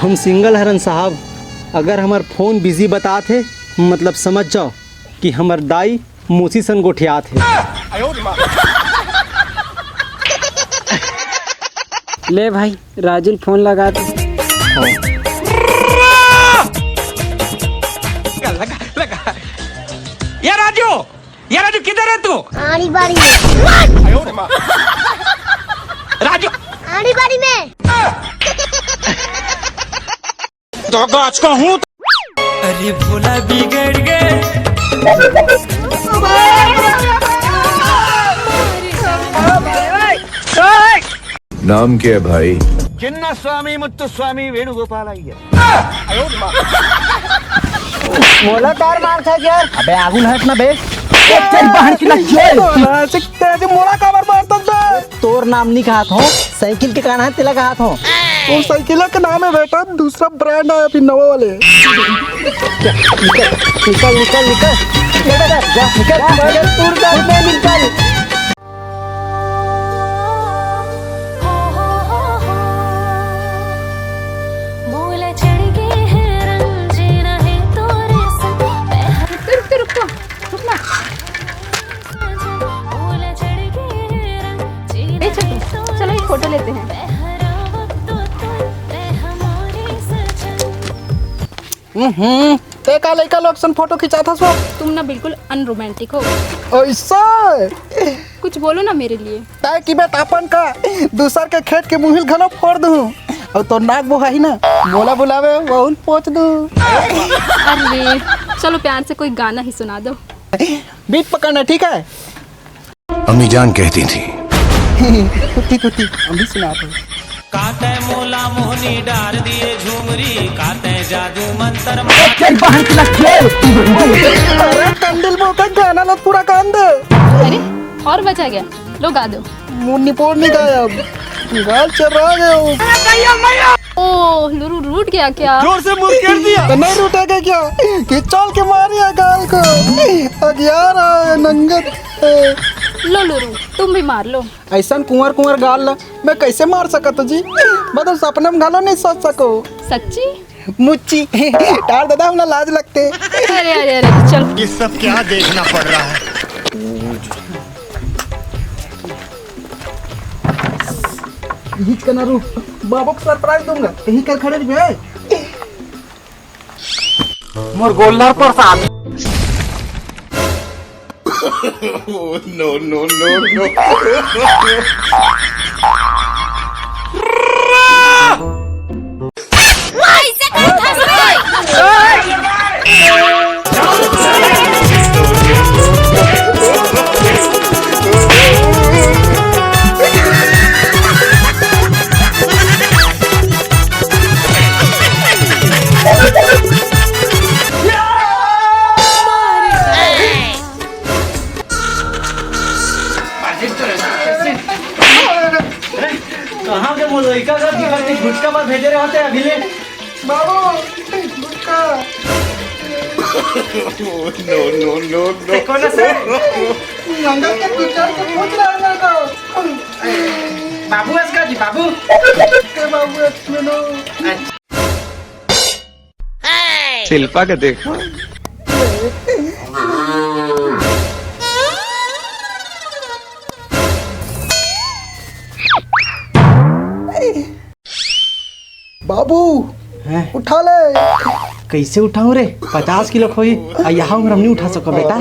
हम सिंगल हरन साहब, अगर हमार फोन बिजी बतात है मतलब समझ जाओ कि हमार दाई मूसी सन गोठियात है। ले भाई राजुल फोन लगा दे। लगा। ये राजू किधर है तू? आड़ी बाड़ी में। राजू आड़ी बाड़ी में। तो गाछ का हूँ। अरे भोला बिगड़ गए। नाम क्या है भाई? चिन्ना स्वामी मुत्तु स्वामी वेणुगोपाल आई है। मोला कार मार था यार। अबे आगुल हट ना बे। चल बाहर की लग तेरे मोला का मारता था। तोर नाम नहीं कहा था, साइकिल के कान है तिला कहा था। वो साइकिल का नाम है बेटा, दूसरा ब्रांड है अभी नवा वाले। निकल निकल निकल जा निकल तूर डाल में निकल। चलो एक फोटो लेते हैं। ते का लड़का लोग सन फोटो खिंचा था सो। तुम ना बिल्कुल अनरोमांटिक हो। ऐसा कुछ बोलो ना मेरे लिए। ताकि कि बेटा अपन का दूसर के खेत के मुहिल घलो फोड़ दूं और तो नाक बोहा ही ना बोला बुलावे बहुत पोछ दूं। अरे चलो प्यार से कोई गाना ही सुना दो। बीट पकड़ना ठीक है। अम्मी जान कहती थी कुत्ती कुत्ती हम भी सुना दो। काते मोला मोहनी डार दिए झुमरी, काते जादू मंत्र चल बाहर की लग खेल। अरे कंदिल बो का गाना लो पूरा कान दे। अरे और बचा गया, लो गा दो। मुन्नी पोड़ नहीं गाया अब गाल चरा गए। ओह लुरु रूट गया क्या? जोर से मुंह कर दिया। तो नहीं रूटेगा क्या कि चल के मारिया गाल को। अगियार नंगत लो लुरु तुम भी मार लो। ऐसा कुंवर कुंवर गाल ला मैं कैसे मार सकता जी? मतलब सपने में गालो नहीं सोच सको। सच्ची मुच्ची टार दादा हम लाज लगते। अरे अरे अरे चल। ये सब क्या देखना पड़ रहा है? यही करना रू बाबू को सरप्राइज दूंगा। यही कर खड़े रहे मोर गोल्डर पर साथ। No no no no. कहाँ के मोलइका का दिखा गुटका पर भेजे रहे होते अभी ले। बाबू गुटका नो नो नो नो। कौन से अंकल के टीचर को पूछ रहा है तो बाबू इसका जी बाबू के बाबू इसमें नो शिल्पा का देखो। बाबू उठा ले। कैसे उठाऊं रे? 50 किलो खोई यहाँ हम नहीं उठा सको बेटा।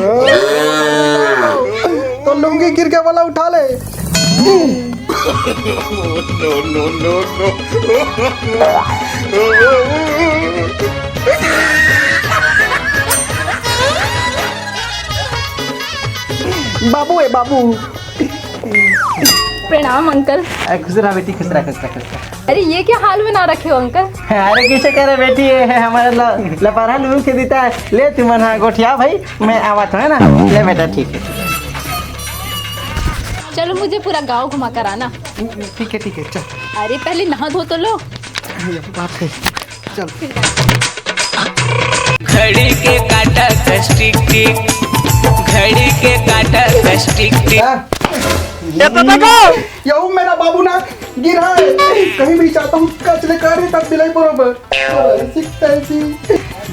तो लुंगी गिर के वाला उठा ले। नो नो नो बाबू है बाबू। प्रणाम अंकल। खुश रहा बेटी, खुश रहा खुश रहा खुश रहा। अरे ये क्या हाल बना रखे हो अंकल? अरे किसे कह रहे बेटी, ये है हमारा लपारा लून के देता है। ले तुम हाँ गोठिया भाई मैं आवा तो है ना। ले बेटा ठीक है चलो मुझे पूरा गांव घुमा कर आना। ठीक है चल। अरे पहले नहा धो तो लो। बात है चल। घड़ी के काटा कष्टिक टिक, घड़ी के काटा कष्टिक टिक। यू मेरा बाबू ना गिरा कहीं भी चाहता हूँ कचले काटे तब मिले बरोबर ऐसी तैसी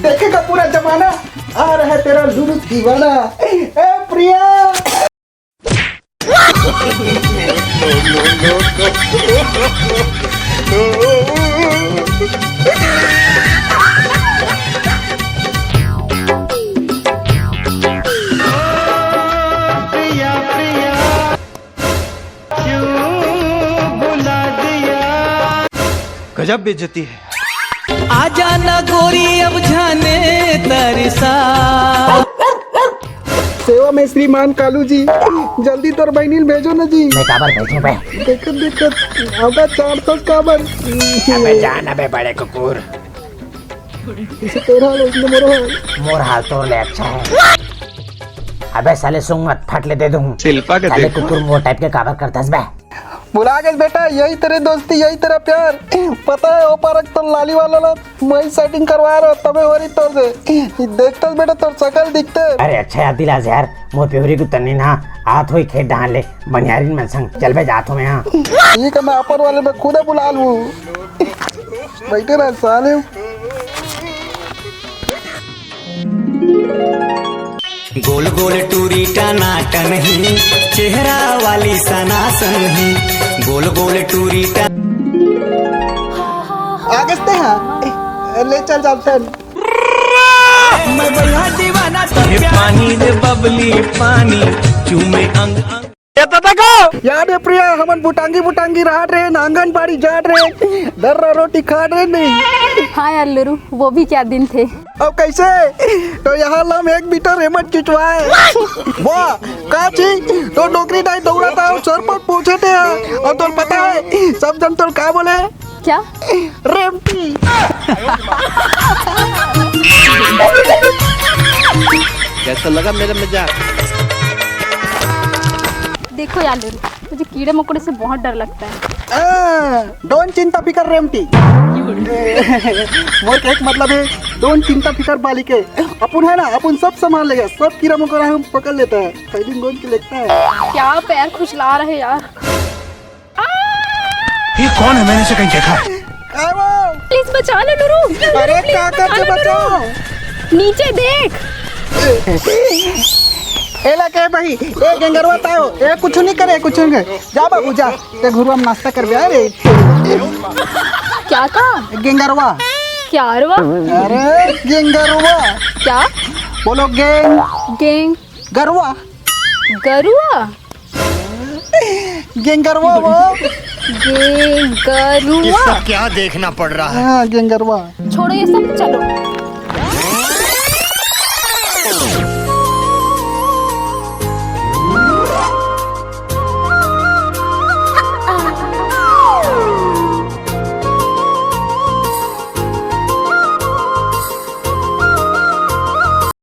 देखेगा पूरा जमाना आ रहा है तेरा लुलु दीवाना ए प्रिया गजब बेइज्जती है। आजा ना गोरी अब जाने तरसा। सेवा में श्रीमान कालू जी जल्दी तोर बहनील भेजो ना जी मैं काबर भेजूं बे? दिक्कत होगा 400 काबर अबे जान अबे बड़े कुकुर, इसे तेरा हाल उसने मोरा हाल मोर हाल तोर ले अच्छा है। अबे साले सुंग मत फट ले दे दूं। शिल्पा के साले कुकुर मोर टाइप के काबर करतस बे? बुला गए बेटा यही तेरे दोस्ती यही तेरा प्यार पता है ओ पारक तो लाली वाला ला मैं सेटिंग करवा रहा तबे हो रही तोर से देखता बेटा तोर शकल दिखते अरे अच्छा याद दिला यार, मोर प्योरी को तन्नी ना आत होई खेत डाल ले बनियारिन मन संग चल बे जात हो मैं। हां ठीक है मैं अपर वाले में खुद बुला लूं बैठे रह साले। गोल गोल टूरी टनाटन ही चेहरा वाली सनासन ही गोल गोल टूरी आगस्ते हैं ले चल चलते मैं बड़ा दीवाना तुझे पानी दे बबली पानी चूमे अंग अंग। याद है प्रिया हमन बुटांगी राट रहे आंगनबाड़ी जाट रहे दर्रा रोटी खा रहे नहीं। हाँ यार लुरु, वो भी क्या दिन थे। अब कैसे तो यहाँ लम एक बीटर हेमंत चुचवाए वाह का चीज तो नौकरी नहीं दौड़ा था सर पर पूछे थे और तो पता है सब जन तो क्या बोले क्या? रेमटी कैसा लगा मेरा मजाक? देखो यार लुरु, मुझे कीड़े मकोड़े से बहुत डर लगता है। डोंट चिंता फिकर रेमटी मोर का एक मतलब है डोंट चिंता फिकर बालिके अपन है ना अपन सब संभाल लेगा सब कीड़ा मकोड़ा हम पकड़ लेता है पहली गोंद के लेता है। क्या पैर खुशला रहे यार। ये कौन है? मैंने से कहीं देखा है। क्या वो? प्लीज बचा लो लुरु। अरे काकर से बचाओ नीचे देख। एला के भाई ए गेंगरवा ताओ ए कुछ नहीं करे कुछ नहीं करे जा बाबू जा ते घुरवा में नाश्ता कर बे रे। क्या कहा? गेंगरवा क्या अरवा? अरे गेंगरवा क्या? बोलो गेंग गेंग गरवा गरुआ गेंगरवा वो गेंगरुआ। इसका क्या देखना पड़ रहा है? हाँ गेंगरवा छोड़ो ये सब, चलो।